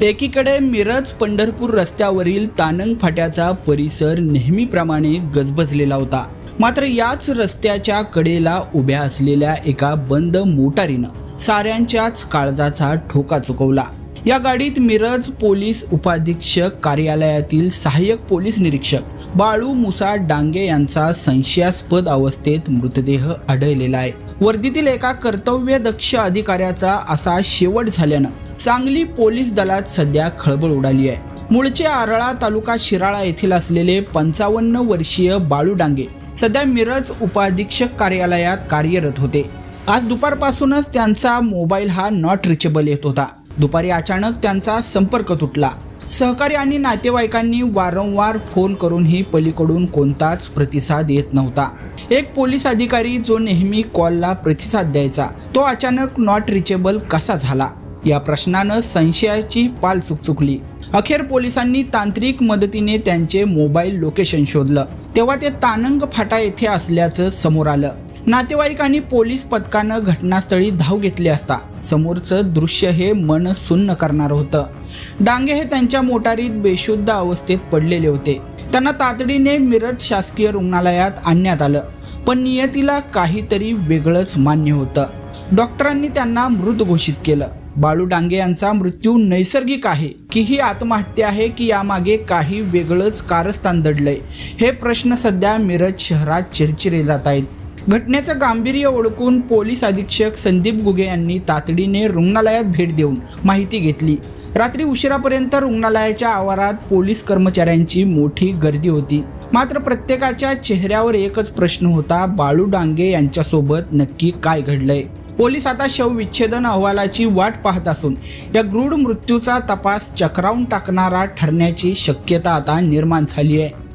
एकीकडे मिरज पंढरपूर रस्त्यावरील तानंग फाट्याचा परिसर नेहमीप्रमाणे गजबजलेला होता. मात्र याच रस्त्याच्या कडेला उभ्या असलेल्या एका बंद मोटारीनं साऱ्यांच्याच काळजाचा ठोका चुकवला. या गाडीत मिरज पोलीस उपाधीक्षक कार्यालयातील सहाय्यक पोलीस निरीक्षक बाळू मुसा डांगे यांचा संशयास्पद अवस्थेत मृतदेह आढळलेला आहे. वर्दीतील एका कर्तव्यदक्ष अधिकाऱ्याचा असा शेवट झाल्यानं सांगली पोलीस दलात सध्या खळबळ उडाली आहे. मूळचे आरळा तालुका शिराळा येथील असलेले 55 वर्षीय बाळू डांगे सध्या मिरज उपाधीक्षक कार्यालयात कार्यरत होते. आज दुपारपासूनच त्यांचा मोबाईल हा नॉट रिचेबल येत होता. दुपारी अचानक त्यांचा संपर्क तुटला. सहकारी आणि नातेवाईकांनी वारंवार फोन करूनही पलीकडून कोणताच प्रतिसाद येत नव्हता. एक पोलीस अधिकारी जो नेहमी कॉलला प्रतिसाद द्यायचा तो अचानक नॉट रिचेबल कसा झाला या प्रश्नानं संशयाची पाल चुकचुकली. अखेर पोलिसांनी तांत्रिक मदतीने त्यांचे मोबाईल लोकेशन शोधलं तेव्हा ते तानंग फाटा येथे असल्याचं समोर आलं. नातेवाईक आणि पोलीस पथकानं घटनास्थळी धाव घेतली असता समोरचं दृश्य हे मन सुन्न करणारं होतं. डांगे हे त्यांच्या मोटारीत बेशुद्ध अवस्थेत पडलेले होते. त्यांना तातडीने मिरज शासकीय रुग्णालयात आणण्यात आलं, पण नियतीला काहीतरी वेगळंच मान्य होतं. डॉक्टरांनी त्यांना मृत घोषित केलं. बाळू डांगे यांचा मृत्यू नैसर्गिक आहे की ही आत्महत्या आहे की यामागे काही वेगळंच कारस्थान दडलंय, हे प्रश्न सध्या मिरज शहरात चर्चिले जात आहेत. घटनेचं गांभीर्य ओळखून पोलीस अधीक्षक संदीप गुगे यांनी तातडीने रुग्णालयात भेट देऊन माहिती घेतली. रात्री उशिरापर्यंत रुग्णालयाच्या आवारात पोलीस कर्मचाऱ्यांची मोठी गर्दी होती. मात्र प्रत्येकाच्या चेहऱ्यावर एकच प्रश्न होता, बाळू डांगे यांच्यासोबत नक्की काय घडलंय. पोलीस आता शवविच्छेदन अहवालाची वाट पाहत असून या गूढ मृत्यूचा तपास चक्रावून टाकणारा ठरण्याची शक्यता आता निर्माण झाली आहे.